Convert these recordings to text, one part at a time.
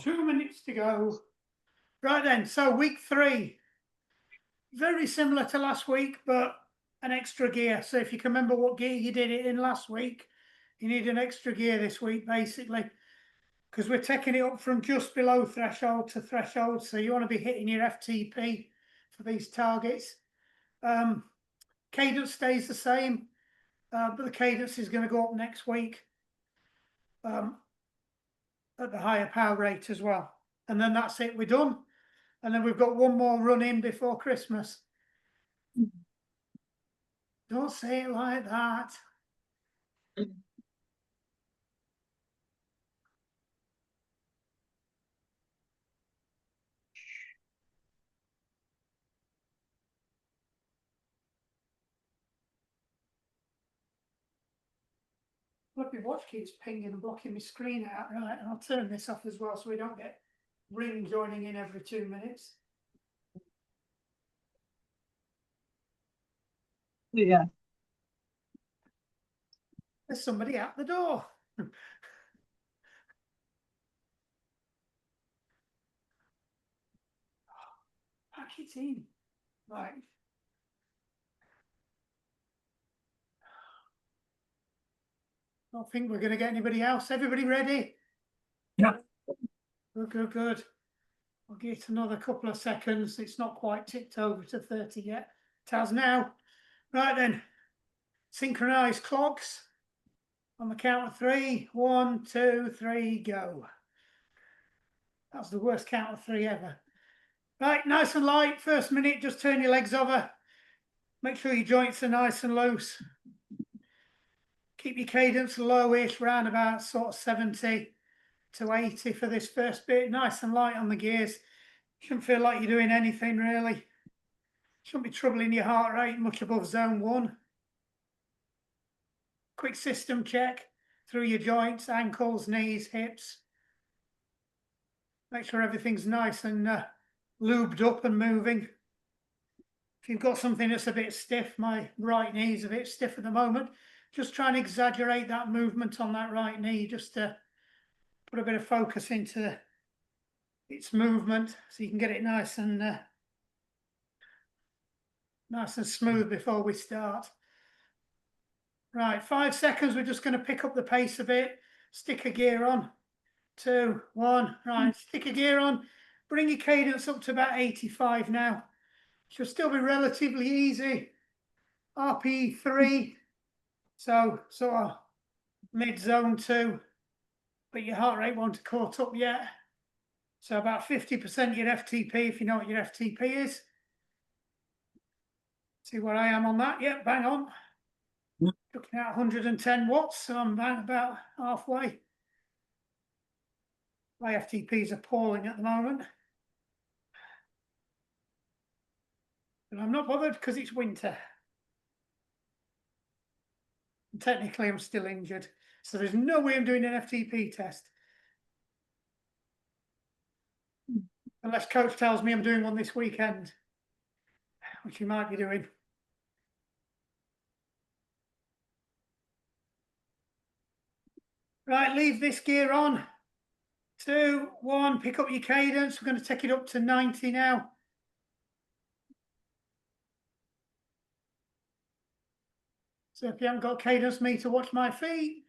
2 minutes to go. Right then, so week 3. Very similar to last week, but an extra gear. So if you can remember what gear you did it in last week, you need an extra gear this week, basically, because we're taking it up from just below threshold to threshold. So you want to be hitting your FTP for these targets. Cadence stays the same, but the cadence is going to go up next week at the higher power rate as well. And then that's it, we're done. And then we've got one more run in before Christmas. Don't say it like that. Look, my watch keeps pinging and blocking my screen out. Right, and I'll turn this off as well so we don't get ring joining in every 2 minutes. Yeah. There's somebody at the door. Pack it in. Right. I don't think we're going to get anybody else. Everybody ready? Yeah. Good, good, good. I'll give it another couple of seconds. It's not quite ticked over to 30 yet. It has now. Right then. Synchronized clocks. On the count of 3. 1, 2, 3, go. That's the worst count of 3 ever. Right, nice and light. First minute, just turn your legs over. Make sure your joints are nice and loose. Keep your cadence lowish, round about sort of 70 to 80 for this first bit. Nice and light on the gears. Shouldn't feel like you're doing anything really. Shouldn't be troubling your heart rate much above zone 1. Quick system check through your joints, ankles, knees, hips. Make sure everything's nice and lubed up and moving. If you've got something that's a bit stiff, my right knee is a bit stiff at the moment, just try and exaggerate that movement on that right knee, just to put a bit of focus into its movement so you can get it nice and smooth before we start. Right, 5 seconds, we're just going to pick up the pace a bit, stick a gear on. 2, 1, right, stick a gear on, bring your cadence up to about 85 now. Should still be relatively easy. RPE 3, so sort of mid zone 2, but your heart rate won't have caught up yet. So about 50% your FTP, if you know what your FTP is. See where I am on that? Yep, bang on. Looking at 110 watts, so I'm about halfway. My FTP is appalling at the moment. But I'm not bothered because it's winter. And technically, I'm still injured. So there's no way I'm doing an FTP test. Unless coach tells me I'm doing one this weekend, which he might be doing. Right, leave this gear on. 2, 1, pick up your cadence. We're going to take it up to 90 now. So if you haven't got cadence meter, watch my feet.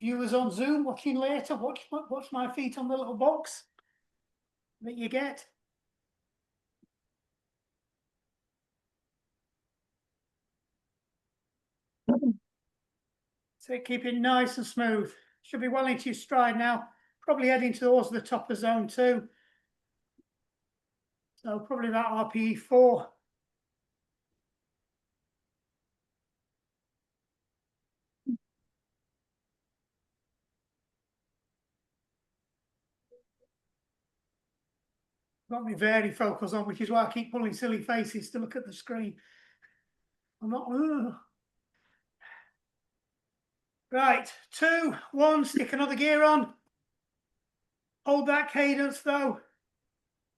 Viewers on Zoom watching later, watch my feet on the little box that you get. So keep it nice and smooth. Should be well into your stride now. Probably heading towards the top of zone 2. So probably about RPE 4. Got me very focused on, which is why I keep pulling silly faces to look at the screen. I'm not. Right, 2, 1, stick another gear on. Hold that cadence though.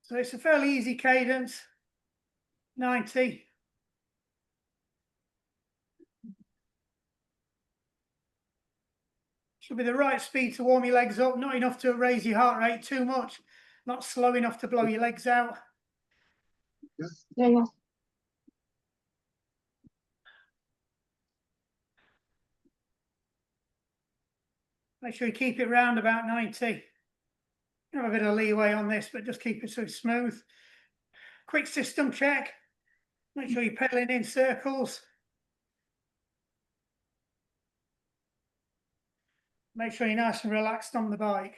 So it's a fairly easy cadence. 90. Should be the right speed to warm your legs up, not enough to raise your heart rate too much, not slow enough to blow your legs out. Yeah. Make sure you keep it round about 90. You have a bit of leeway on this, but just keep it so it's smooth. Quick system check. Make sure you're pedaling in circles. Make sure you're nice and relaxed on the bike.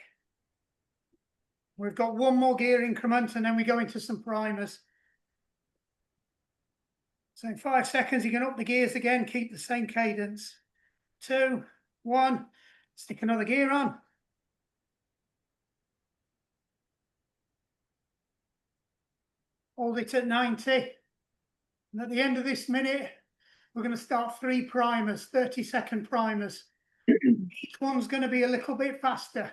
We've got one more gear increment and then we go into some primers. So in 5 seconds, you can up the gears again, keep the same cadence. 2, 1, stick another gear on. Hold it at 90. And at the end of this minute, we're going to start 3 primers, 30-second primers. Each one's going to be a little bit faster.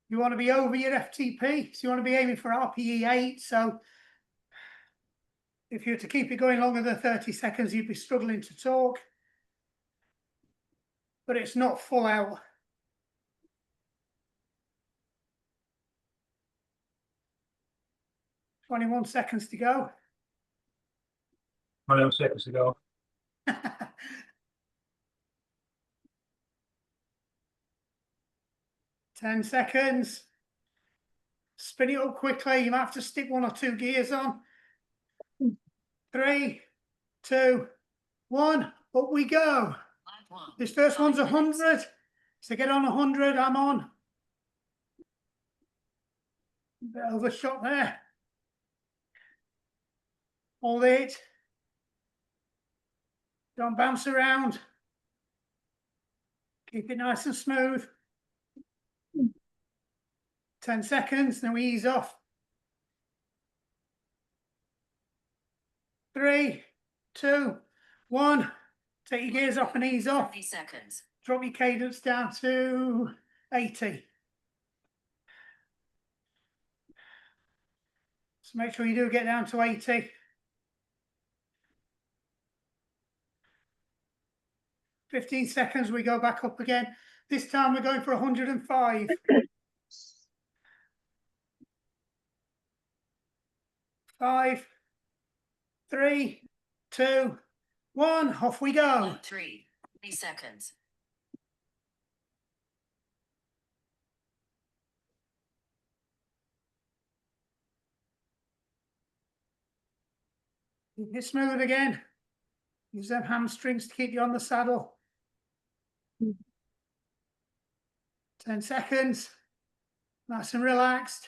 You want to be over your FTP, so you want to be aiming for RPE 8. So if you were to keep it going longer than 30 seconds, you'd be struggling to talk. But it's not full out. 21 seconds to go. 21 seconds to go. 10 seconds. Spin it up quickly. You might have to stick 1 or 2 gears on. 3, 2, 1. Up we go. This first one's 100. So get on 100. I'm on. A bit overshot there. Hold it. Don't bounce around. Keep it nice and smooth. 10 seconds, then we ease off. 3, 2, 1. Take your gears off and ease off. 30 seconds. Drop your cadence down to 80. So make sure you do get down to 80. 15 seconds, we go back up again. This time we're going for 105. 5, 3, 2, 1. Off we go. 3 seconds. Keep it smooth again. Use them hamstrings to keep you on the saddle. 10 seconds. Nice and relaxed.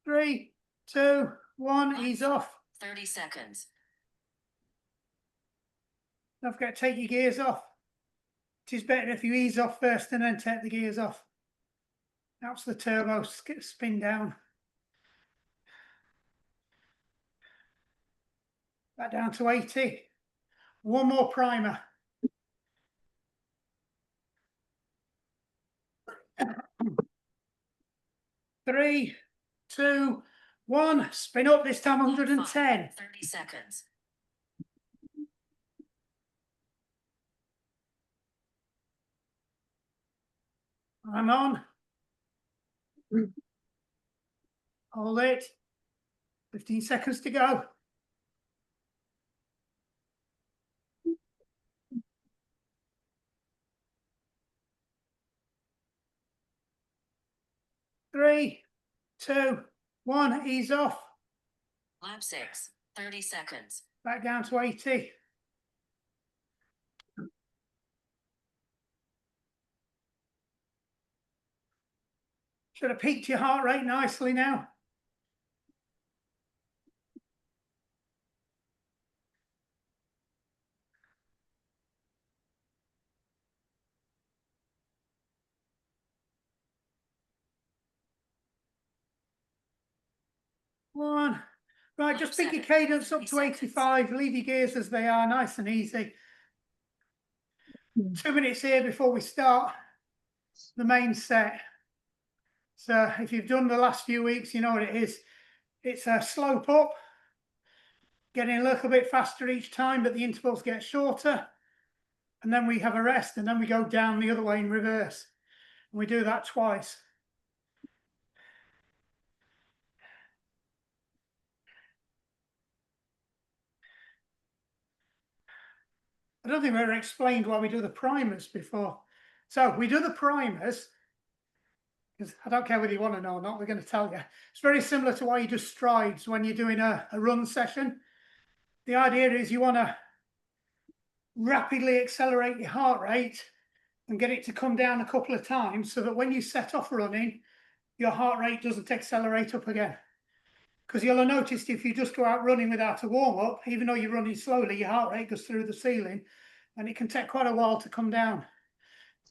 3, 2, 1. Ease off. 30 seconds. Don't forget to take your gears off. It is better if you ease off first and then take the gears off. Helps the turbo spin down. Back down to 80. One more primer. Three, 2, 1. Spin up, this time 110. 30 seconds. I'm on. Hold it. 15 seconds to go. 3, 2, 1. Ease off. Lap 6. 30 seconds. Back down to 80. Should have peaked your heart rate nicely now. One. Right, just pick your cadence up to 85. Leave your gears as they are, nice and easy. 2 minutes here before we start the main set. So if you've done the last few weeks, you know what it is. It's a slope up, getting a little bit faster each time, but the intervals get shorter. And then we have a rest, and then we go down the other way in reverse. And we do that twice. I don't think we ever explained why we do the primers before. So we do the primers, because I don't care whether you want to know or not, we're going to tell you. It's very similar to why you do strides when you're doing a run session. The idea is you want to rapidly accelerate your heart rate and get it to come down a couple of times so that when you set off running, your heart rate doesn't accelerate up again. Because you'll have noticed if you just go out running without a warm-up, even though you're running slowly, your heart rate goes through the ceiling and it can take quite a while to come down.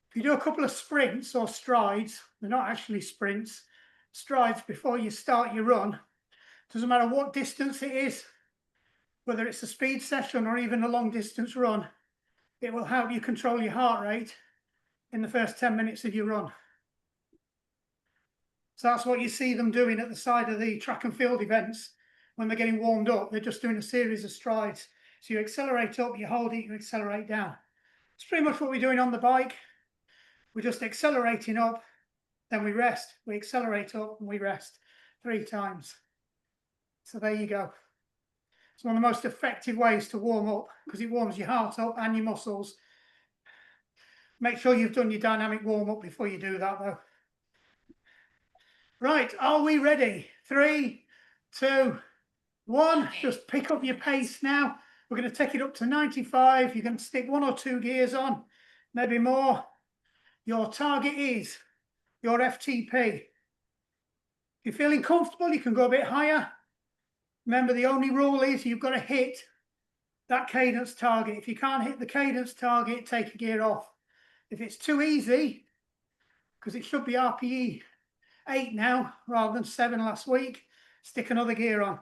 If you do a couple of sprints or strides, they're not actually sprints, strides before you start your run, doesn't matter what distance it is, whether it's a speed session or even a long distance run, it will help you control your heart rate in the first 10 minutes of your run. So that's what you see them doing at the side of the track and field events when they're getting warmed up. They're just doing a series of strides. So you accelerate up, you hold it, you accelerate down. It's pretty much what we're doing on the bike. We're just accelerating up, then we rest. We accelerate up and we rest 3 times. So there you go. It's one of the most effective ways to warm up because it warms your heart up and your muscles. Make sure you've done your dynamic warm up before you do that though. Right, are we ready? 3, 2, 1. Just pick up your pace now. We're going to take it up to 95. You're going to stick 1 or 2 gears on, maybe more. Your target is your FTP. If you're feeling comfortable, you can go a bit higher. Remember, the only rule is you've got to hit that cadence target. If you can't hit the cadence target, take a gear off. If it's too easy, because it should be RPE 8 now rather than 7 last week, stick another gear on.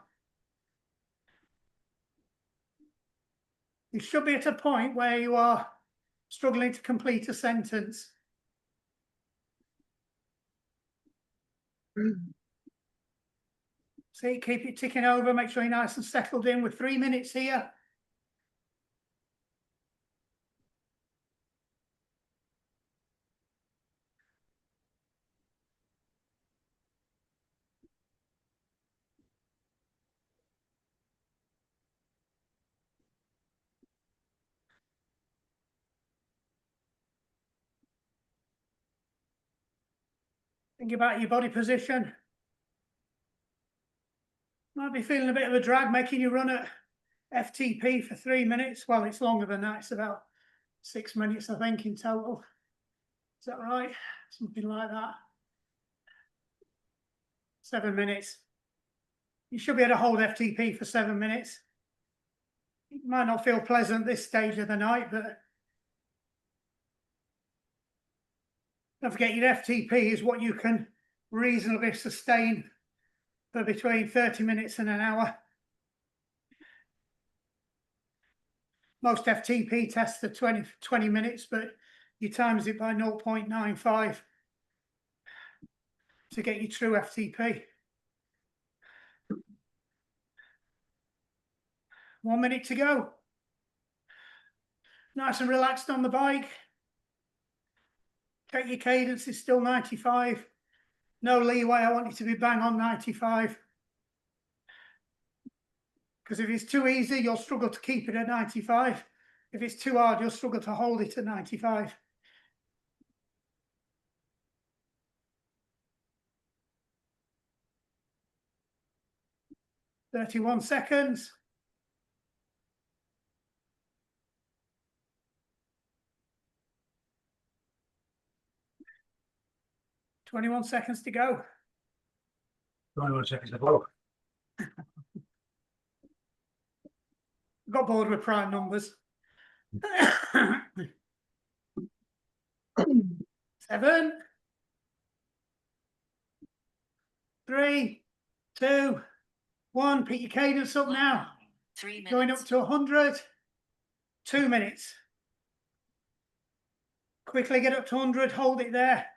You should be at a point where you are struggling to complete a sentence. See, keep it ticking over, make sure you're nice and settled in. With 3 minutes here. Think about your body position. Might be feeling a bit of a drag making you run at FTP for 3 minutes. Well, it's longer than that. It's about 6 minutes, I think, in total. Is that right? Something like that. 7 minutes. You should be able to hold FTP for 7 minutes. It might not feel pleasant this stage of the night, but don't forget your FTP is what you can reasonably sustain for between 30 minutes and an hour. Most FTP tests are 20 minutes, but you times it by 0.95 to get your true FTP. 1 minute to go. Nice and relaxed on the bike. Check your cadence is still 95. No leeway, I want you to be bang on 95. Because if it's too easy, you'll struggle to keep it at 95. If it's too hard, you'll struggle to hold it at 95. "31 seconds. "21 seconds to go. 21 seconds to go. Got bored with prime numbers. 7, 3, 2, 1. Pick your cadence up now. 3 minutes. Going up to 100. 2 minutes. Quickly get up to 100. Hold it there.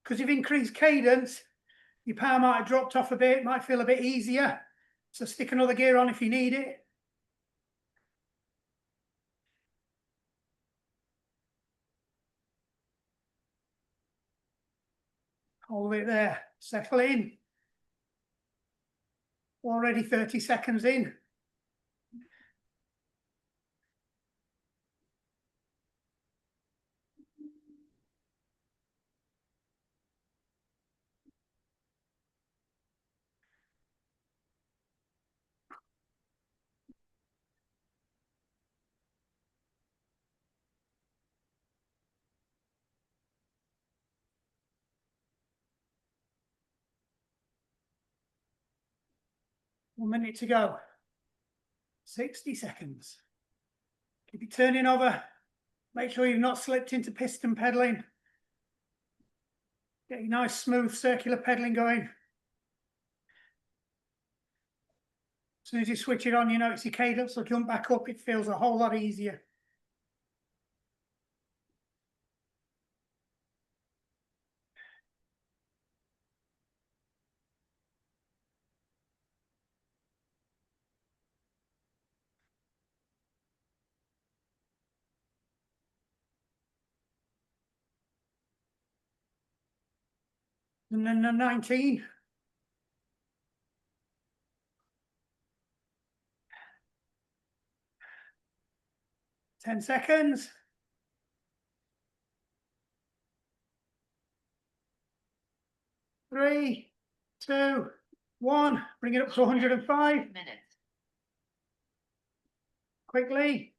Because you've increased cadence, your power might have dropped off a bit. Might feel a bit easier. So stick another gear on if you need it. Hold it there, settle in. Already 30 seconds in. One minute to go. 60 seconds. Keep it turning over. Make sure you've not slipped into piston pedaling. Get your nice smooth circular pedaling going. As soon as you switch it on, you notice your cadence will jump back up. It feels a whole lot easier. And then the 19. 10 seconds. 3, 2, 1. Bring it up to 105. Minutes. Quickly.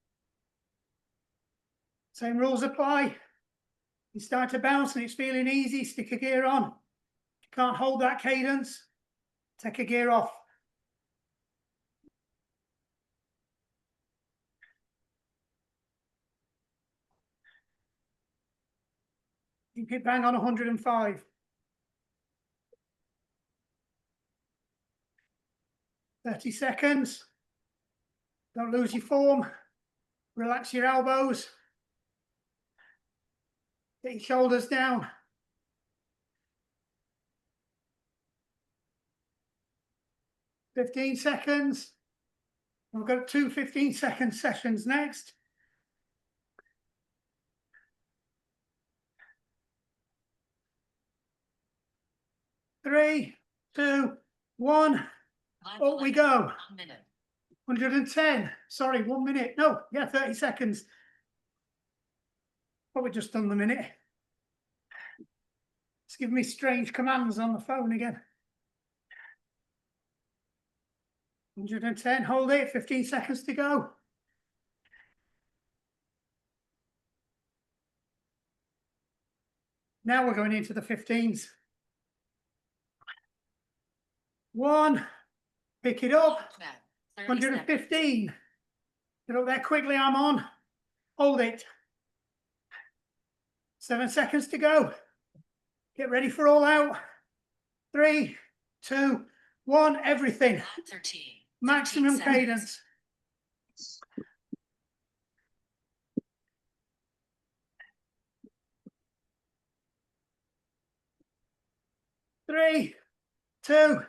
Same rules apply. You start to bounce and it's feeling easy, stick a gear on. If you can't hold that cadence, take a gear off. Keep it bang on 105. 30 seconds. Don't lose your form. Relax your elbows. Get your shoulders down. $15 seconds. We've got 2 15-second sessions next. Three, 2, 1. Up we go. 1 minute. 110. Sorry, 1 minute. No, yeah, 30 seconds. Probably just done the minute. It's giving me strange commands on the phone again. 110, hold it, 15 seconds to go. Now we're going into the 15s. 1, pick it up, 115. Get up there quickly, I'm on. Hold it. 7 seconds to go. Get ready for all out. 3, 2, 1, everything. 13. Maximum 15 cadence. Three, 2,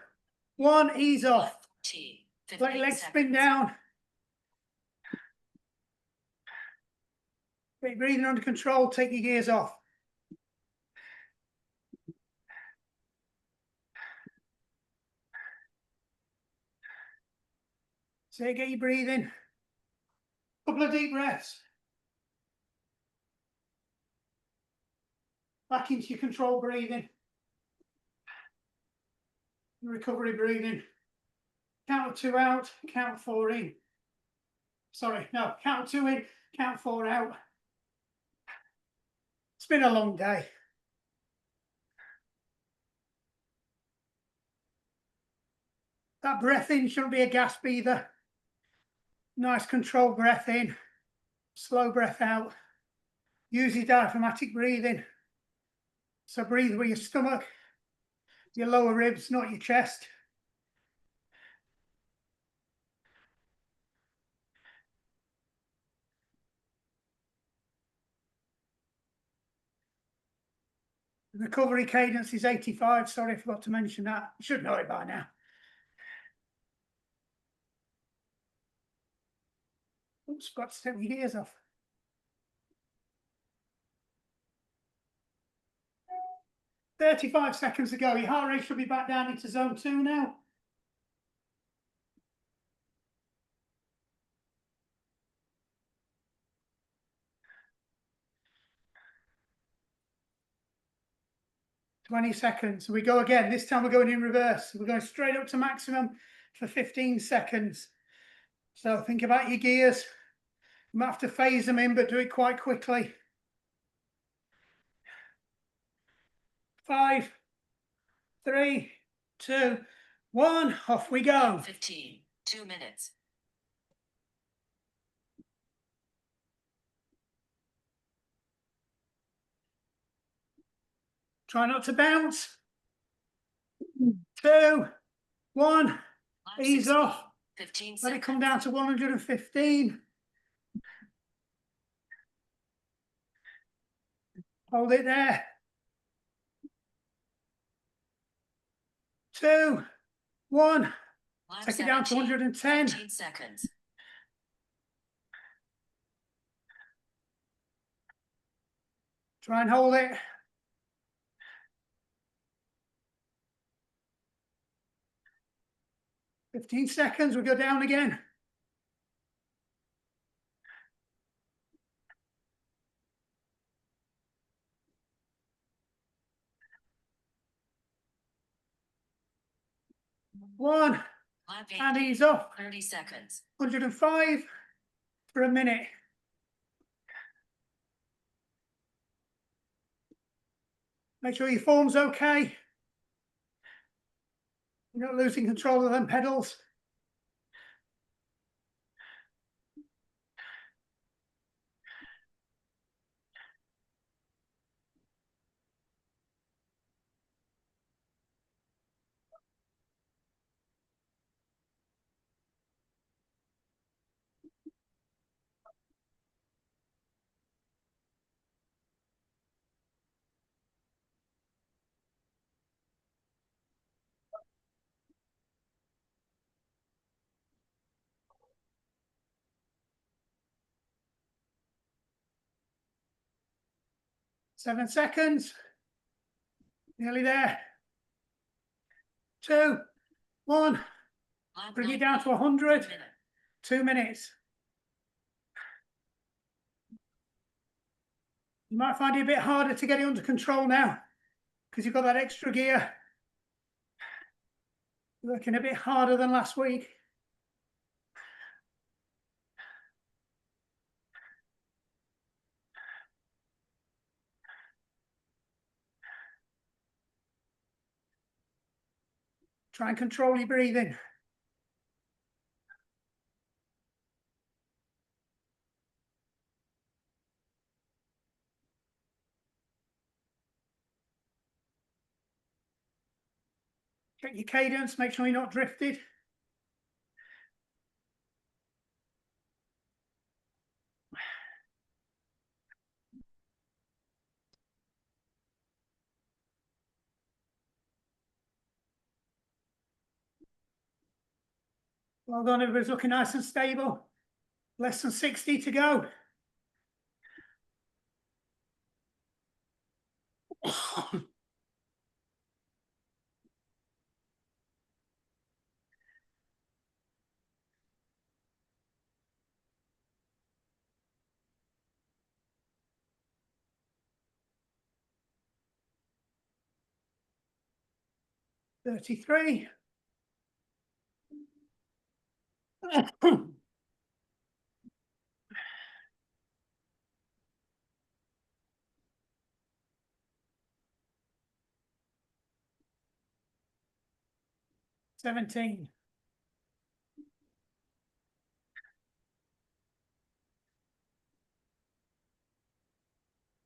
1, ease off. 15 Let your legs spin seconds. down. Get your breathing under control, take your gears off. So get your breathing. Couple of deep breaths. Back into your control breathing. Recovery breathing. Count 2 out, count 4 in. Sorry, no, count 2 in, count 4 out. It's been a long day. That breath in shouldn't be a gasp either. Nice controlled breath in, slow breath out. Use your diaphragmatic breathing. So breathe with your stomach, your lower ribs, not your chest. The recovery cadence is 85. Sorry, I forgot to mention that. You should know it by now. Oops, got to take my gears off. $35 to go. Your heart rate should be back down into zone 2 now. $20. We go again. This time we're going in reverse. We're going straight up to maximum for 15 seconds. So think about your gears. You might have to phase them in, but do it quite quickly. 5, 3, 2, 1. Off we go. 15. 2 minutes. Try not to bounce. 2, 1. Lap Ease 16. off. 15 Let seconds. it come down to 115. Hold it there. 2, 1. Lap Take it down to 17. 110. 15 seconds. Try and hold it. 15 seconds. We go down again. One. Lap 8. And ease off. 30 seconds. 105 for a minute. Make sure your form's okay. You're not losing control of them pedals. Seven seconds. Nearly there. 2, 1. Lap Bring it 19. down to 100. Minute. 2 minutes. You might find it a bit harder to get it under control now because you've got that extra gear. You're working a bit harder than last week. Try and control your breathing. Check your cadence, make sure you're not drifted. Well done, everybody's looking nice and stable. Less than 60 to go. $33. 17.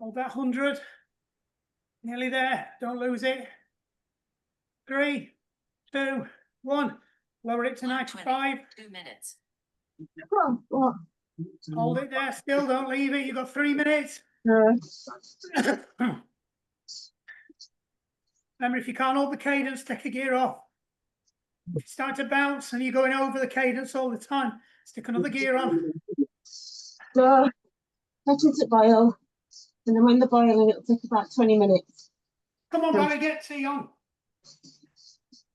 Hold that 100. Nearly there. Don't lose it. 3, 2, 1. Lower it to Lap 20. 95. 2 minutes. Hold it there. Still don't leave it. You've got 3 minutes. Remember, if you can't hold the cadence, take a gear off. If you start to bounce and you're going over the cadence all the time, stick another gear on. No, let it boil. And then when the boiling, it'll take about 20 minutes. Come on, Barry, get tea on.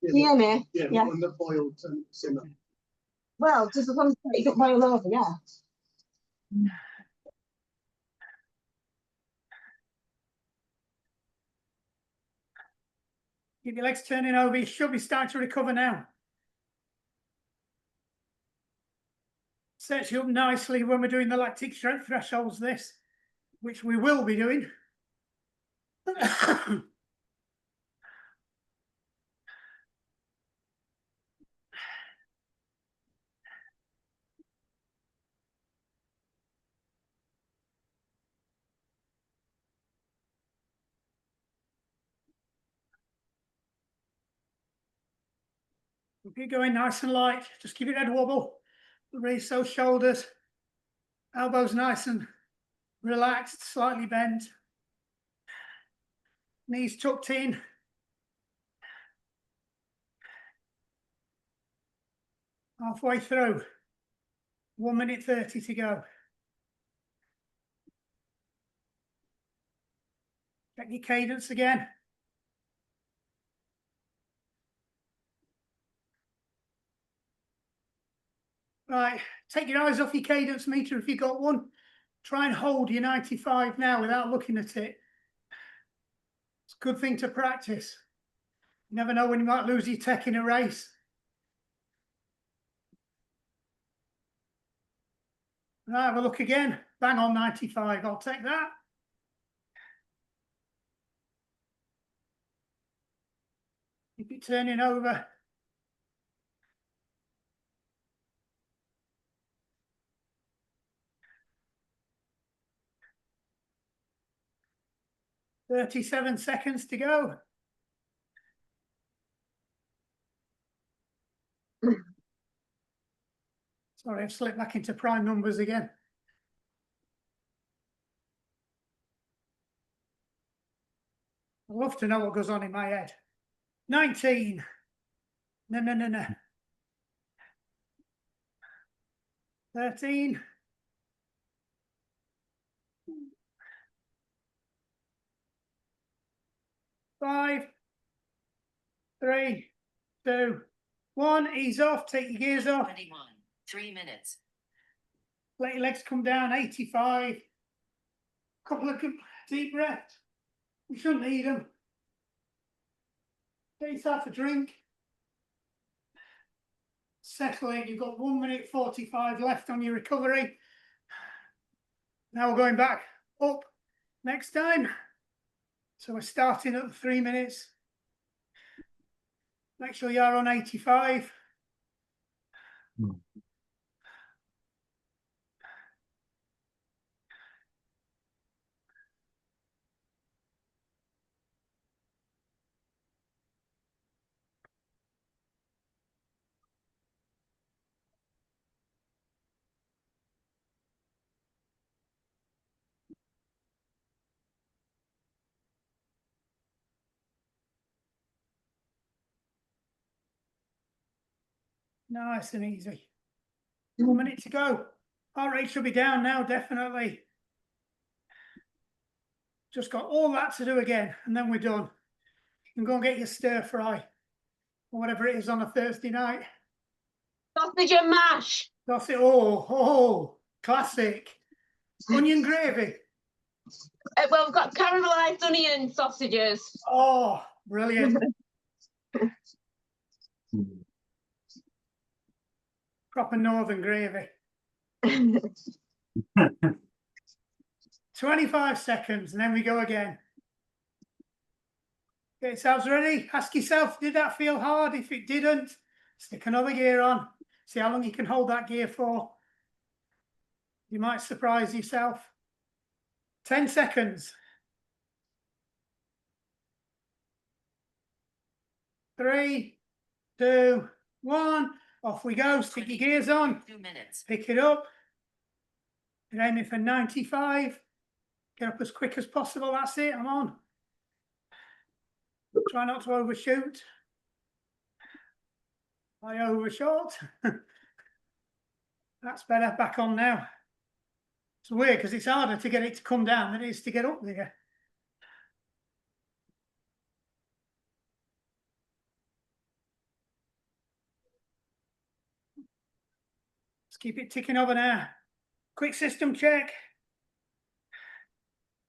Can you hear me? Yeah, when the boil simmer. Well, just as long as it don't boil over, yeah. Keep your legs turning over. You should be starting to recover now. Sets you up nicely when we're doing the lactic strength thresholds, this, which we will be doing. Keep going nice and light. Just keep your head wobble. Raise those shoulders. Elbows nice and relaxed, slightly bent. Knees tucked in. Halfway through. 1 minute 30 to go. Check your cadence again. Right, take your eyes off your cadence meter if you've got one. Try and hold your 95 now without looking at it. It's a good thing to practice. You never know when you might lose your tech in a race. Right, have a look again. Bang on 95. I'll take that. Keep it turning over. "37 seconds to go." Sorry, I've slipped back into prime numbers again. I'd love to know what goes on in my head. 19. No. 13. 5, 3, 2, 1. Ease off. Take your gears off. 21. 3 minutes. Let your legs come down. 85. Couple of deep breaths. You shouldn't need them. Get yourself a drink. Settle in. You've got 1 minute 45 left on your recovery. Now we're going back up next time. So we're starting at 3 minutes. Make sure you are on 85. Nice and easy. 1 minute to go. Heart rate should be down now, definitely. Just got all that to do again, and then we're done. You can go and get your stir fry, or whatever it is on a Thursday night. Sausage and mash. That's it. Oh, classic. Onion gravy. Well, we've got caramelised onion sausages. Oh, brilliant. Proper northern gravy. 25 seconds, and then we go again. Get yourselves ready. Ask yourself, did that feel hard? If it didn't, stick another gear on. See how long you can hold that gear for. You might surprise yourself. 10 seconds. 3, 2, 1. Off we go. Stick your gears on. 2 minutes. Pick it up. You're aiming for 95. Get up as quick as possible. That's it. I'm on. Try not to overshoot. I overshot. That's better. Back on now. It's weird because it's harder to get it to come down than it is to get up there. Let's keep it ticking over now. Quick system check.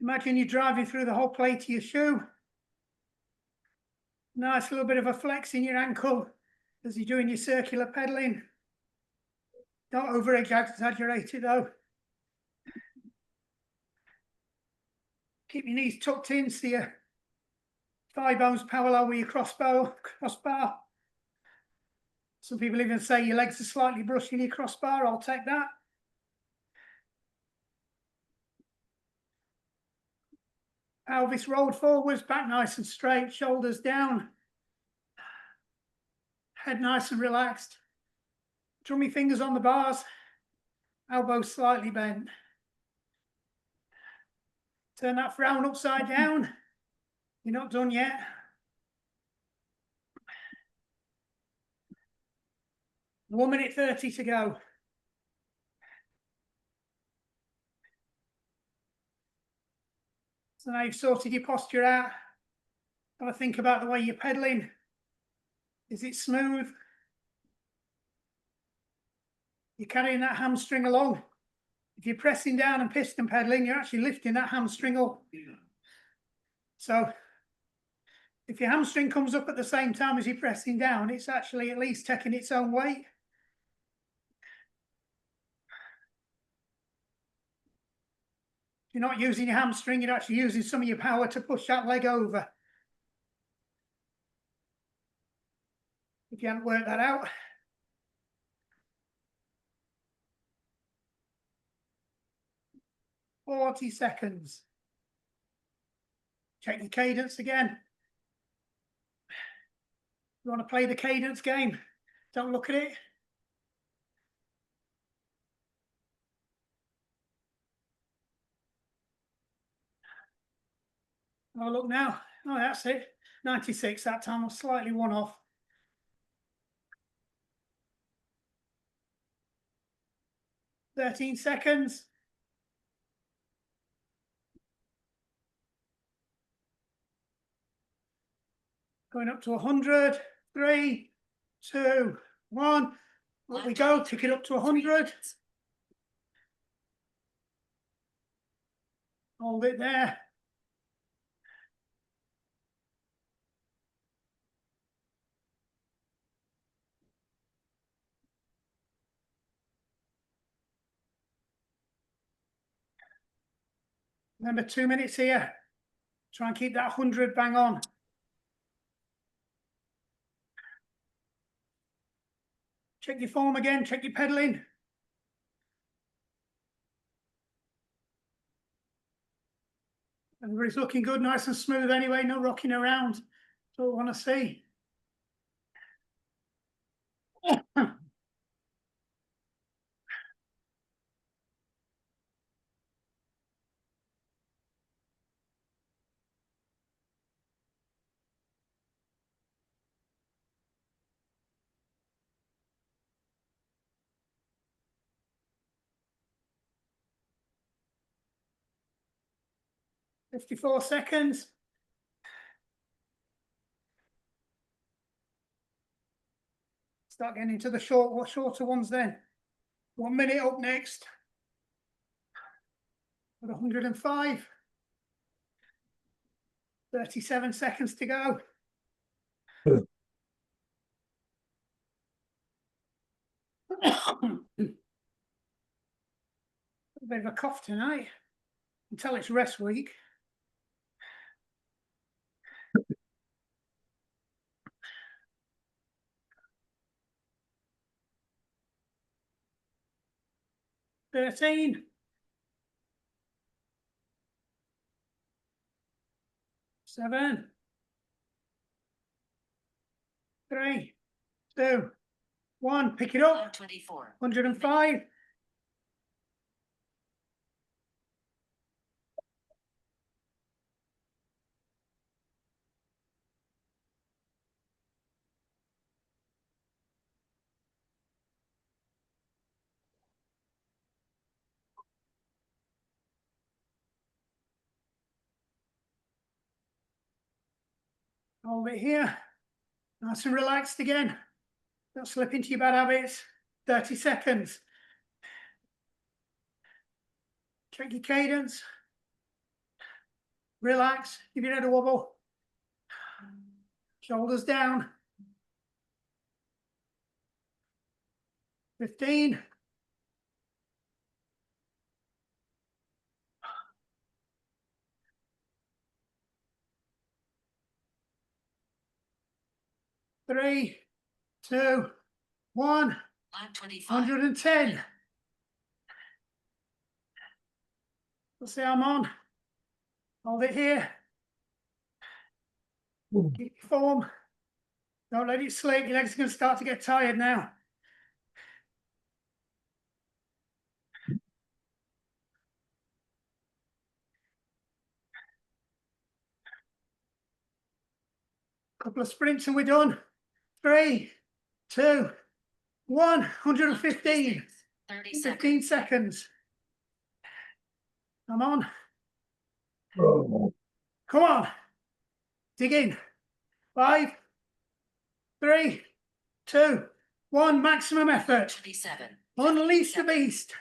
Imagine you're driving through the whole plate of your shoe. Nice little bit of a flex in your ankle as you're doing your circular pedaling. Don't over exaggerate it though. Keep your knees tucked in so your thigh bones parallel with your crossbar. Some people even say your legs are slightly brushing your crossbar. I'll take that. Pelvis rolled forwards, back nice and straight, shoulders down. Head nice and relaxed. Drummy fingers on the bars, elbows slightly bent. Turn that frown upside down. You're not done yet. One minute 30 to go. So now you've sorted your posture out. Have a think about the way you're pedaling. Is it smooth? You're carrying that hamstring along. If you're pressing down and piston pedaling, you're actually lifting that hamstring up. So if your hamstring comes up at the same time as you're pressing down, it's actually at least taking its own weight. You're not using your hamstring, you're actually using some of your power to push that leg over. If you haven't worked that out. "40 seconds. Check your cadence again. You want to play the cadence game? Don't look at it. Oh, look now. Oh, that's it. 96 that time. I was slightly one off. "13 seconds. Going up to 100. 3, 2, 1. Up we go. Tick it up to 100. Hold it there. Remember, 2 minutes here. Try and keep that 100 bang on. Check your form again. Check your pedaling. Everybody's looking good, nice and smooth anyway. No rocking around. That's what we want to see. "54 seconds. Start getting into the shorter ones then. 1 minute up next. At 105. 37 seconds to go. A bit of a cough tonight. Until it's rest week. "13. 7. 3, 2, 1. Pick it up. 24. 105. Hold it here. Nice and relaxed again. Don't slip into your bad habits. 30 seconds. Check your cadence. Relax. Give your head a wobble. Shoulders down. 15. 3, 2, 1. Line 25. 110. Let's see, I'm on. Hold it here. Keep your form. Don't let it slip. Your legs are going to start to get tired now. Couple of sprints and we're done. 3, 2, 1. 115. 30 15 seconds. seconds. Come on. Come on. Dig in. 5, 3, 2, 1. Maximum effort. 27. Unleash the beast.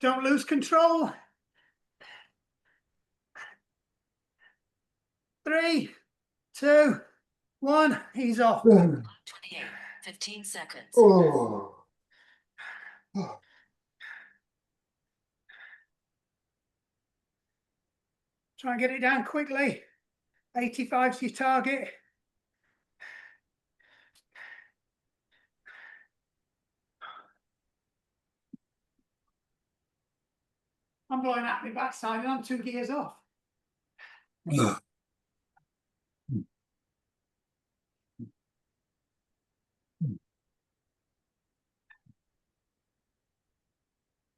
Don't lose control. 3, 2, 1. Ease off. 28. 15 seconds. Try and get it down quickly. 85 is your target. I'm blowing out my backside and I'm 2 gears off.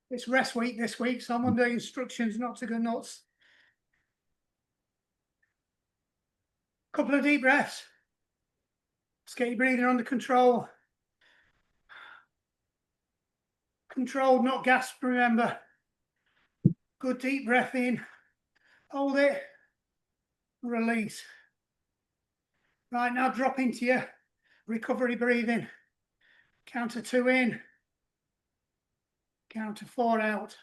It's rest week this week, so I'm under instructions not to go nuts. Couple of deep breaths. Let's get your breathing under control. Controlled, not gasp, remember. Good deep breath in. Hold it. Release. Right, now drop into your recovery breathing. Count to 2 in. Count to 4 out.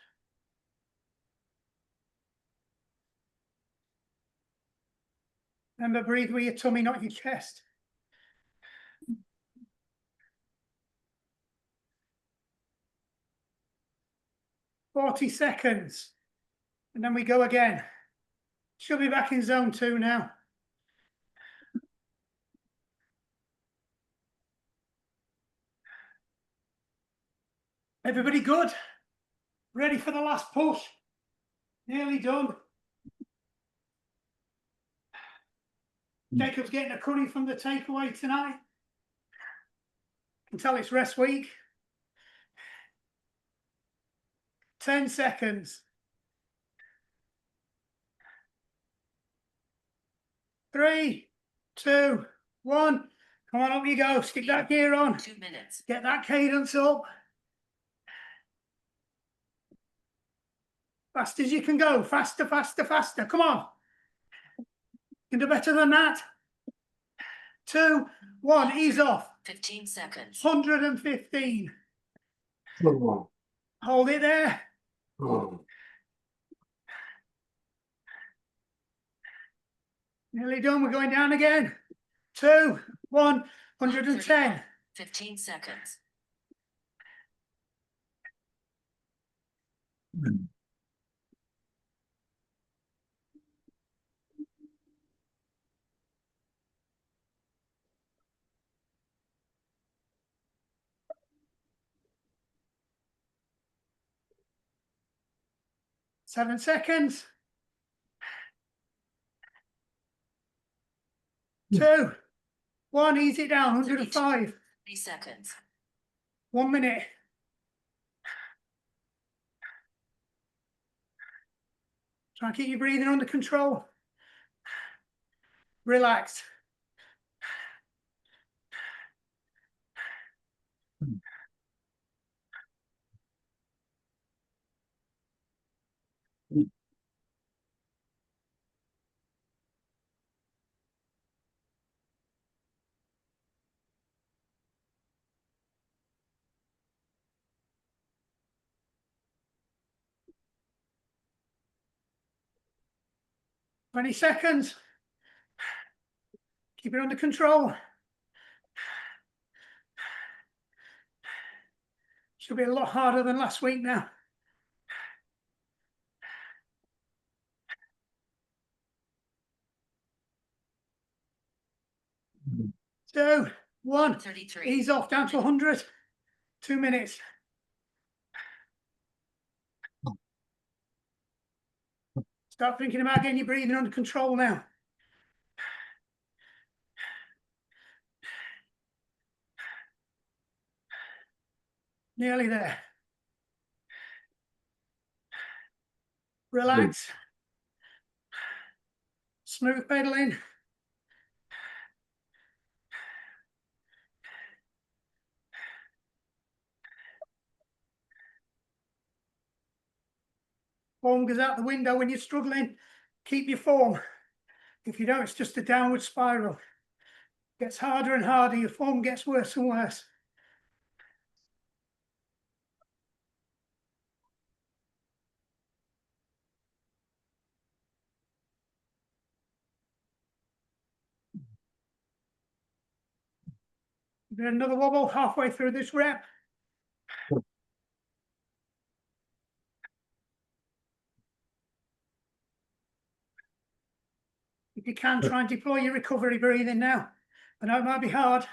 Remember, breathe with your tummy, not your chest. "40 seconds. And then we go again. Should be back in zone 2 now. Everybody good? Ready for the last push? Nearly done. Jacob's getting a curry from the takeaway tonight. Can tell it's rest week. 10 seconds. 3, 2, 1. Come on, up you go. Stick that gear on. 2 minutes. Get that cadence up. Fast as you can go. Faster, faster, faster. Come on. You can do better than that. 2, 1. Ease off. 15 seconds. 115. Hold it there. Nearly done. We're going down again. 2, 1. 110. 15 seconds. Seven seconds. 2, 1. Ease it down. 105. 3 seconds. 1 minute. Try and keep your breathing under control. Relax. 20 seconds. Keep it under control. Should be a lot harder than last week now. 2, 1. 33. Ease off down to 100. 2 minutes. Start thinking about getting your breathing under control now. Nearly there. Relax. Smooth pedaling. Form goes out the window when you're struggling. Keep your form. If you don't, it's just a downward spiral. It gets harder and harder. Your form gets worse and worse. Do another wobble halfway through this rep. If you can, try and deploy your recovery breathing now. I know it might be hard.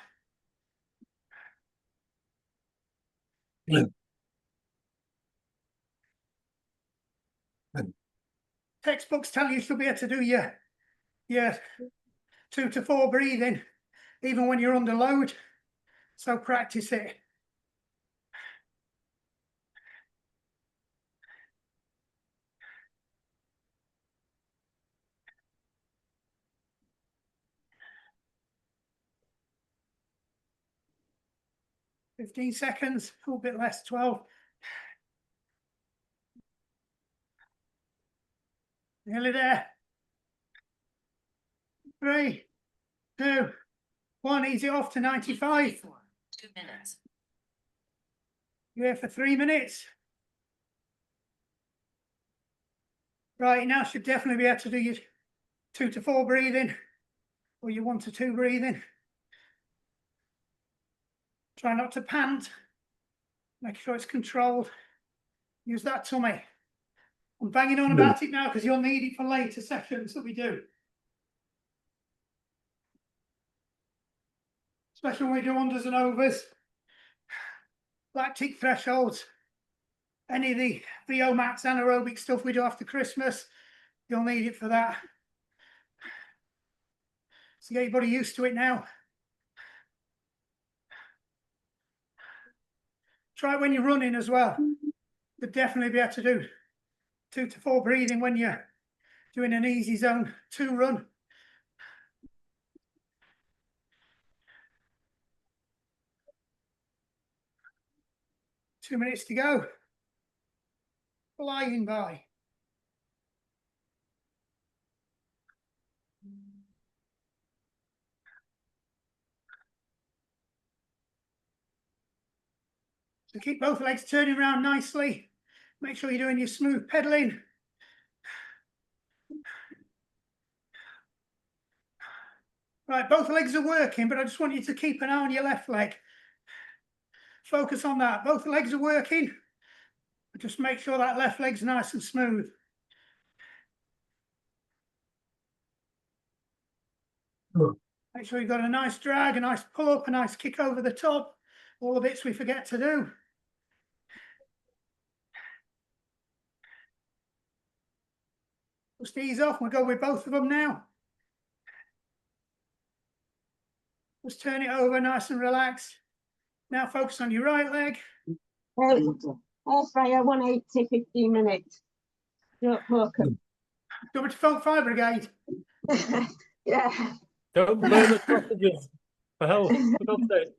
Textbooks tell you to be able to do your 2 to 4 breathing, even when you're under load. So practice it. "15 seconds, a little bit less, 12. Nearly there. 3, 2, 1. Ease it off to 95. 2 minutes. You're here for 3 minutes. Right, now should definitely be able to do your 2 to 4 breathing or your 1 to 2 breathing. Try not to pant. Make sure it's controlled. Use that tummy. I'm banging on about it now because you'll need it for later sessions that we do. Especially when we do unders and overs. Lactic thresholds. Any of the VO max anaerobic stuff we do after Christmas, you'll need it for that. So get your body used to it now. Try it when you're running as well. You'll definitely be able to do 2 to 4 breathing when you're doing an easy zone 2 run. Two minutes to go. Flying by. So keep both legs turning around nicely. Make sure you're doing your smooth pedaling. Right, both legs are working, but I just want you to keep an eye on your left leg. Focus on that. Both legs are working. But just make sure that left leg's nice and smooth. Make sure you've got a nice drag, a nice pull up, a nice kick over the top. All the bits we forget to do. Just ease off. We'll go with both of them now. Just turn it over nice and relaxed. Now focus on your right leg. Air fryer 180, 15 minutes. Don't focus. Do you want me to phone fire brigade? Yeah. Don't burn the sausages for health. For God's sake.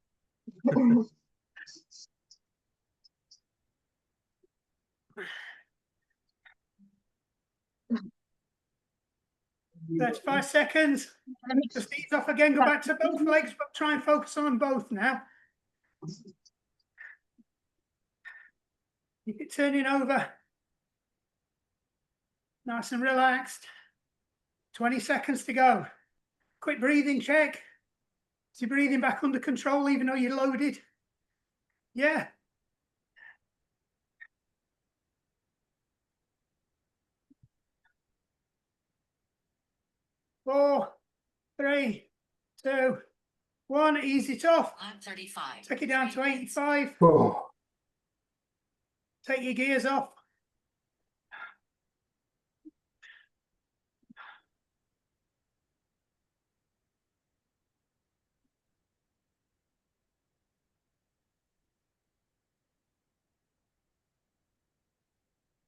35 seconds. Just ease off again. Go back to both legs, but try and focus on them both now. Keep it turning over. Nice and relaxed. 20 seconds to go. Quick breathing check. Is your breathing back under control even though you're loaded? Yeah. Four, three, two, one. Ease it off. 35. Take it down to 85. Oh. Take your gears off.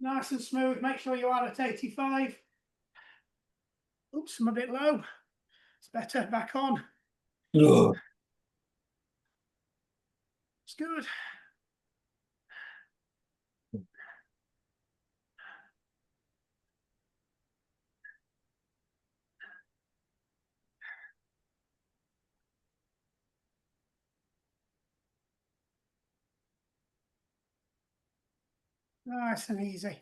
Nice and smooth. Make sure you are at 85. Oops, I'm a bit low. It's better. Back on. Ugh. It's good. Nice and easy.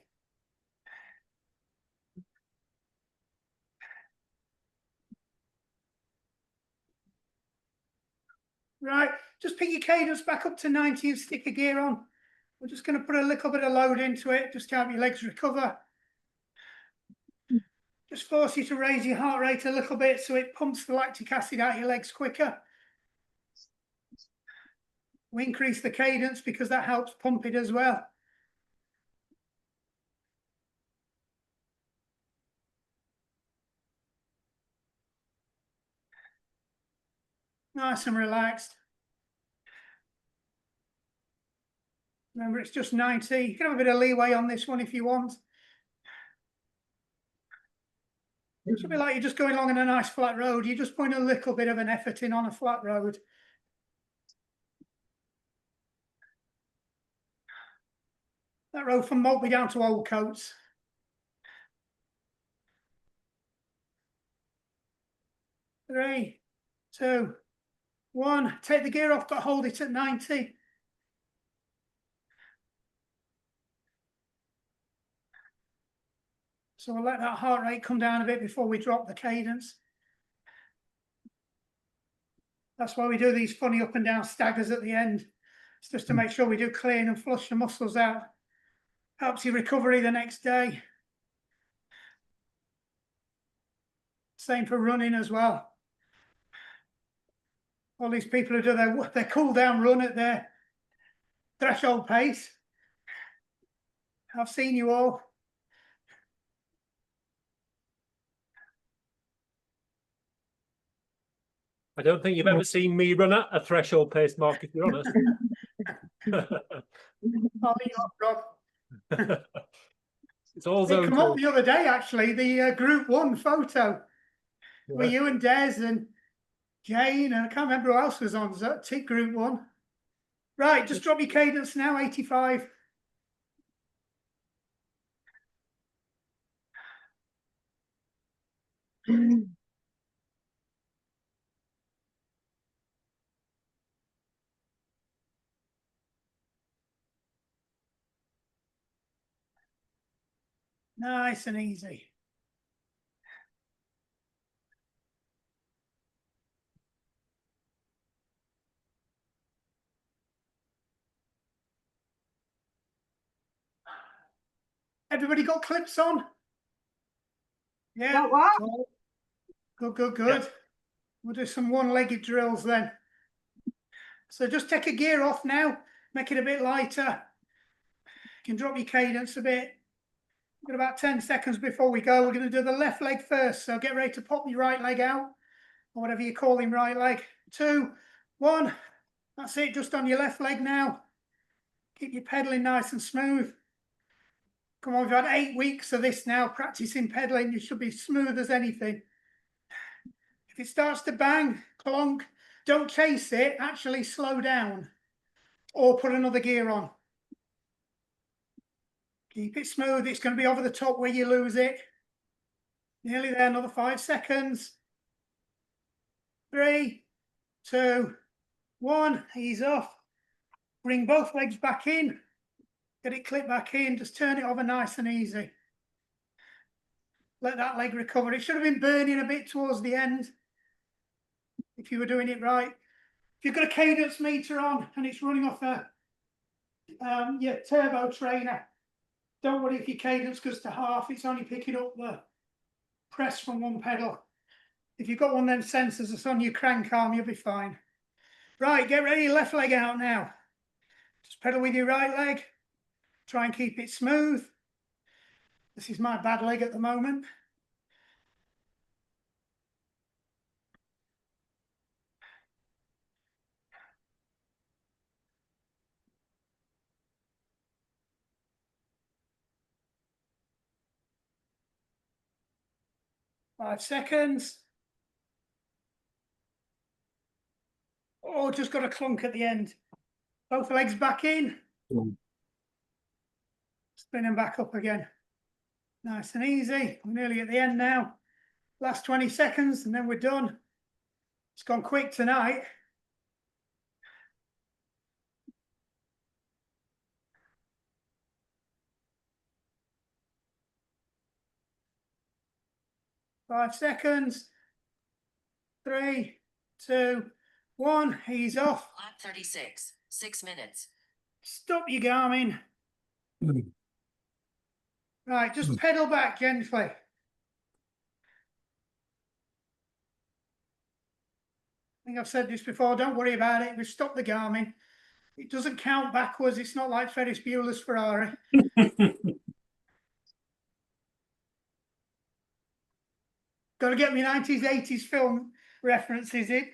Right, just pick your cadence back up to 90 and stick a gear on. We're just going to put a little bit of load into it, just to help your legs recover. Just force you to raise your heart rate a little bit so it pumps the lactic acid out your legs quicker. We increase the cadence because that helps pump it as well. Nice and relaxed. Remember, it's just 90. You can have a bit of leeway on this one if you want. It should be like you're just going along on a nice flat road. You just put a little bit of an effort in on a flat road. That road from Maltby down to Old Coats. Three, two, one. Take the gear off, but hold it at 90. So we'll let that heart rate come down a bit before we drop the cadence. That's why we do these funny up and down staggers at the end. It's just to make sure we do clean and flush the muscles out. Helps your recovery the next day. Same for running as well. All these people who do their cool down run at their threshold pace. I've seen you all. I don't think you've ever seen me run at a threshold pace, Mark, if you're honest. Oh, Rob. It's all It zone came up two. the other day, actually, the group one photo. Were you and Des and Jane, and I can't remember who else was on that group one. Right, just drop your cadence now, 85. Nice and easy. Everybody got clips on? Yeah. What? Good, good, good. Yeah. We'll do some one-legged drills then. So just take a gear off now, make it a bit lighter. You can drop your cadence a bit. We've got about 10 seconds before we go. We're going to do the left leg first. So get ready to pop your right leg out, or whatever you call him, right leg. 2, 1. That's it, just on your left leg now. Keep your pedaling nice and smooth. Come on, we've had 8 weeks of this now, practicing pedaling. You should be smooth as anything. If it starts to bang, clonk, don't chase it, actually slow down or put another gear on. Keep it smooth. It's going to be over the top where you lose it. Nearly there, another 5 seconds. 3, 2, 1, ease off. Bring both legs back in. Get it clipped back in. Just turn it over nice and easy. Let that leg recover. It should have been burning a bit towards the end if you were doing it right. If you've got a cadence meter on and it's running off your turbo trainer, don't worry if your cadence goes to half. It's only picking up the press from one pedal. If you've got one of them sensors that's on your crank arm, you'll be fine. Right, get ready, left leg out now. Just pedal with your right leg. Try and keep it smooth. This is my bad leg at the moment. Five seconds. Oh, just got a clunk at the end. Both legs back in. Spin them back up again. Nice and easy. We're nearly at the end now. Last 20 seconds and then we're done. It's gone quick tonight. Five seconds. 3, 2, 1. Ease off. Lap 36, 6 minutes. Stop your Garmin. Right, just pedal back gently. I think I've said this before, don't worry about it. We stop the Garmin. It doesn't count backwards. It's not like Ferris Bueller's Ferrari. Got to get me 90s, 80s film references in.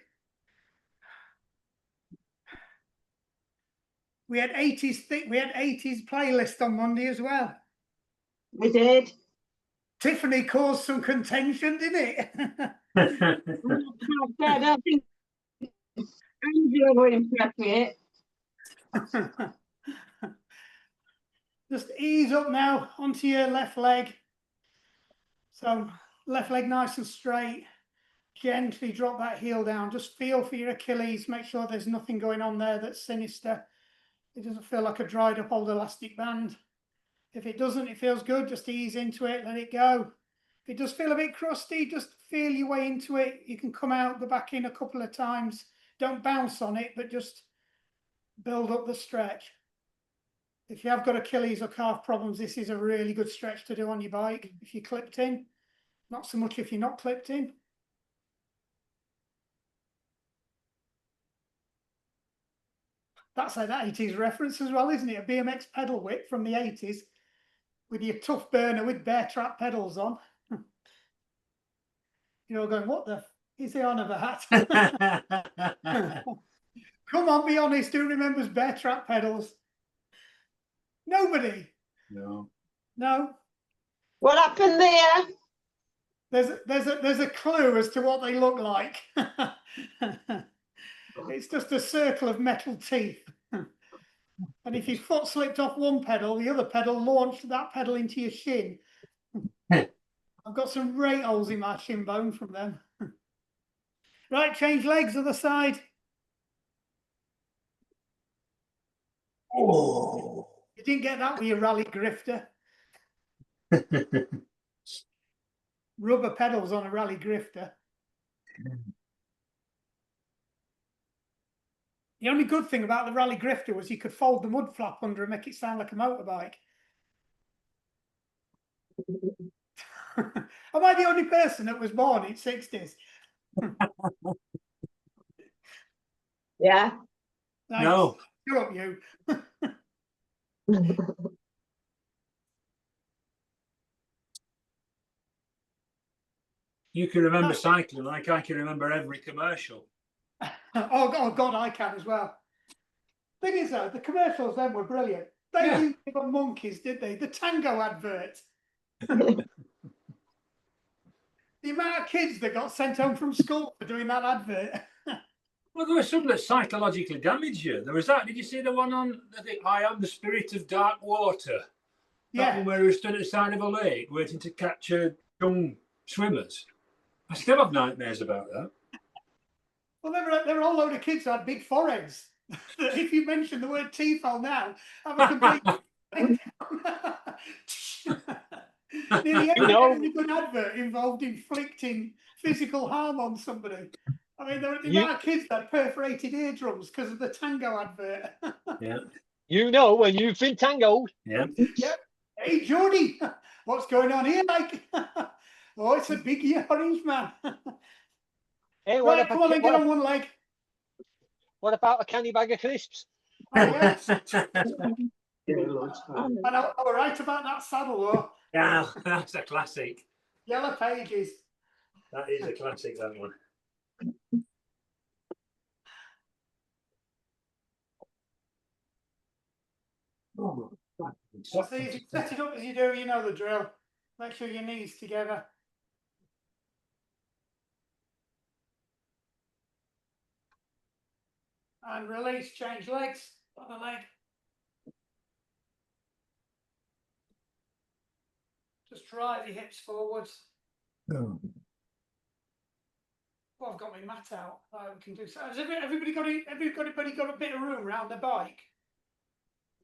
We had 80s playlist on Monday as well. We did. Tiffany caused some contention, didn't it? I don't think Andrew were impressed with it. Just ease up now onto your left leg. So left leg nice and straight. Gently drop that heel down. Just feel for your Achilles. Make sure there's nothing going on there that's sinister. It doesn't feel like a dried up old elastic band. If it doesn't, it feels good. Just ease into it, let it go. If it does feel a bit crusty, just feel your way into it. You can come out, go back in a couple of times. Don't bounce on it, but just build up the stretch. If you have got Achilles or calf problems, this is a really good stretch to do on your bike if you're clipped in. Not so much if you're not clipped in. That's an 80s reference as well, isn't it? A BMX pedal whip from the 80s with your tough burner with bear trap pedals on. You're all going, what the is he on about? Come on, be honest. Who remembers bear trap pedals? Nobody. No. No. What happened there? There's a clue as to what they look like. It's just a circle of metal teeth. And if your foot slipped off one pedal, the other pedal launched that pedal into your shin. I've got some great holes in my shin bone from them. Right, change legs, other side. Oh. You didn't get that with your rally grifter. Rubber pedals on a rally grifter. The only good thing about the rally grifter was you could fold the mud flap under and make it sound like a motorbike. Am I the only person that was born in 60s? Yeah. Nice. No. Shut up, you. You can remember cycling like I can remember every commercial. Oh God, I can as well. Thing is though, the commercials then were brilliant. They used to give monkeys, did they? The Tango advert. The amount of kids that got sent home from school for doing that advert. Well, there was some that psychologically damaged you. There was that. Did you see the one on, I think, I am the spirit of dark water? That one where he stood at the side of a lake waiting to catch young swimmers. I still have nightmares about that. Well, there were a whole load of kids who had big foreheads. If you mention the word teeth, I'll now have a complete. Nearly every, You know- every good advert involved inflicting physical harm on somebody. I mean, there were the You- amount of kids that perforated eardrums because of the Tango advert. Yeah. You know when you've been tangled. Yeah. Yep. Hey, Geordie, what's going on here, like? Oh, it's a big orange man. Hey, what, Right, if come on, then get what, on one leg. what about a candy bag of crisps? Oh, yes. Yeah, lunchtime. And I was right about that saddle, though. Yeah, that's a classic. Yellow Pages. That is a classic, that one. So if you set it up as you do, you know the drill. Make sure your knees together. And release, change legs, other leg. Just drive your hips forwards. Well, I've got my mat out. We can do so. Has everybody got a bit of room around the bike?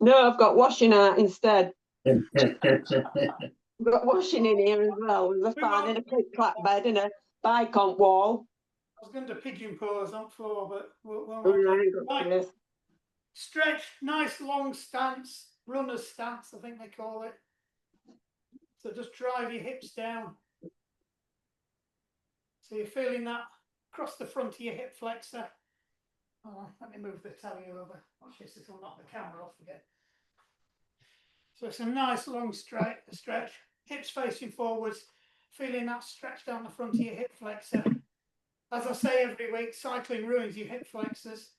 No, I've got washing out instead. I've got washing in here as well. There's a fan and a quick clap bed and a bike on wall. I was going to pigeon pose on floor, but Right. Stretch, nice long stance, runner's stance, I think they call it. So just drive your hips down. So you're feeling that across the front of your hip flexor. Oh, let me move the telly over. Watch this, it'll knock the camera off again. So it's a nice long stretch, hips facing forwards, feeling that stretch down the front of your hip flexor. As I say every week, cycling ruins your hip flexors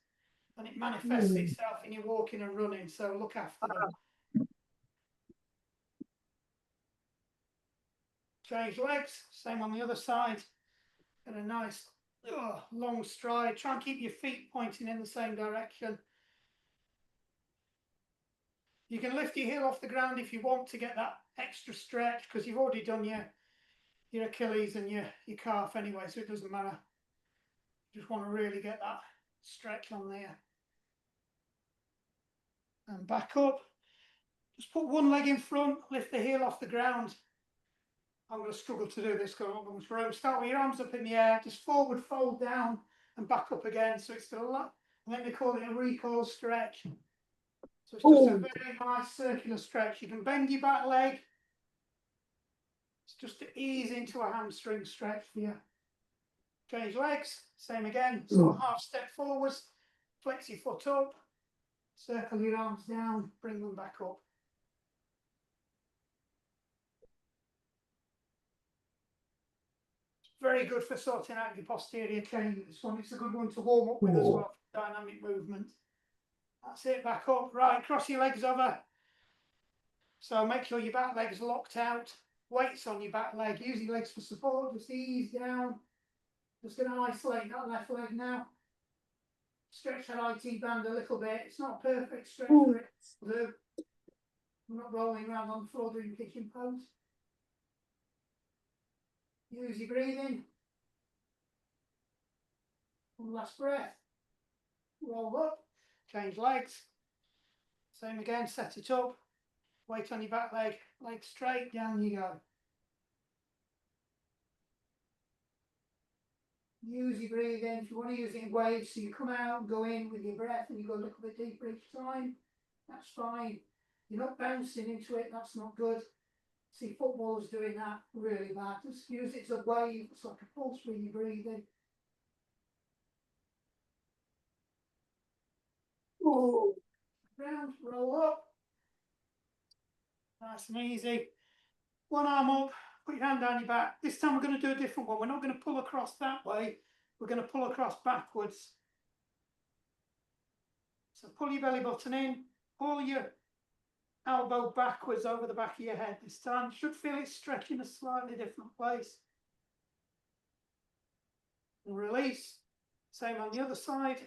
and it manifests itself in your walking and running, so look after them. Change legs, same on the other side. And a nice long stride. Try and keep your feet pointing in the same direction. You can lift your heel off the ground if you want to get that extra stretch, because you've already done your Achilles and your calf anyway, so it doesn't matter. You just want to really get that stretch on there. And back up. Just put one leg in front, lift the heel off the ground. I'm going to struggle to do this because I'm not going to room. Start with your arms up in the air, just forward fold down and back up again. So it's still a lot. And then they call it a recoil stretch. So it's just a very nice circular stretch. You can bend your back leg. It's just to ease into a hamstring stretch for you. Change legs, same again. So half step forwards, flex your foot up, circle your arms down, bring them back up. Very good for sorting out your posterior chain. This one, it's a good one to warm up with as well for dynamic movement. That's it, back up. Right, cross your legs over. So make sure your back leg's locked out. Weights on your back leg. Use your legs for support. Just ease down. Just going to isolate that left leg now. Stretch that IT band a little bit. It's not a perfect stretch for it. I'm not rolling around on the floor doing pigeon pose. Use your breathing. One last breath. Roll up. Change legs. Same again, set it up. Weight on your back leg. Leg straight, down you go. Use your breathing. If you want to use it in waves, so you come out, go in with your breath and you go a little bit deeper each time. That's fine. You're not bouncing into it, that's not good. See, footballers doing that really bad. Just use it as a wave, it's like a pulse when you're breathing. Round, roll up. Nice and easy. One arm up, put your hand down your back. This time we're going to do a different one. We're not going to pull across that way. We're going to pull across backwards. So pull your belly button in, pull your elbow backwards over the back of your head this time. You should feel it stretching a slightly different place. And release. Same on the other side.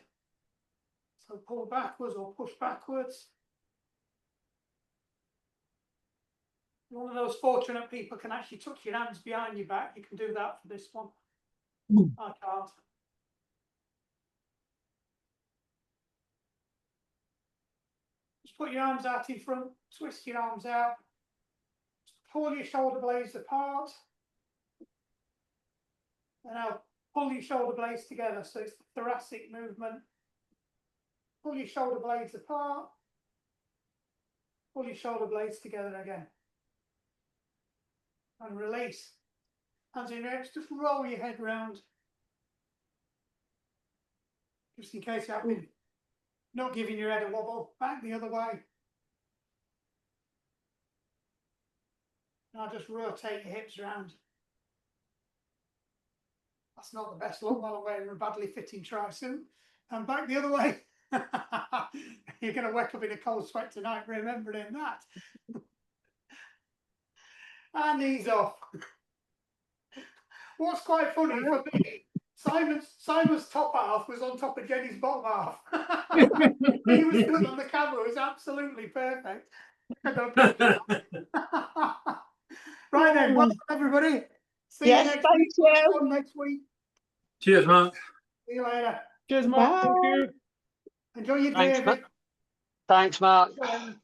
So pull backwards or push backwards. You're one of those fortunate people can actually tuck your hands behind your back. You can do that for this one. I can't. Just put your arms out in front, twist your arms out. pull your shoulder blades apart. And now pull your shoulder blades together. So it's the thoracic movement. Pull your shoulder blades apart. Pull your shoulder blades together again. And release. Hands in your hips, just roll your head round. Just in case you have been not giving your head a wobble. Back the other way. Now just rotate your hips round. That's not the best look while I'm wearing a badly fitting tri-suit. And back the other way. You're going to wake up in a cold sweat tonight remembering that. And knees off. What's quite funny for me, Simon's top half was on top of Jenny's bottom half. He was good on the camera, it was absolutely perfect. Right then, well, everybody. See Yes, you next thank week. you. Next week. Cheers, Mark. See you later. Cheers, Mark. Thank Bye. you. Enjoy your Thanks, day. Mark. Thanks, Mark. Everyone.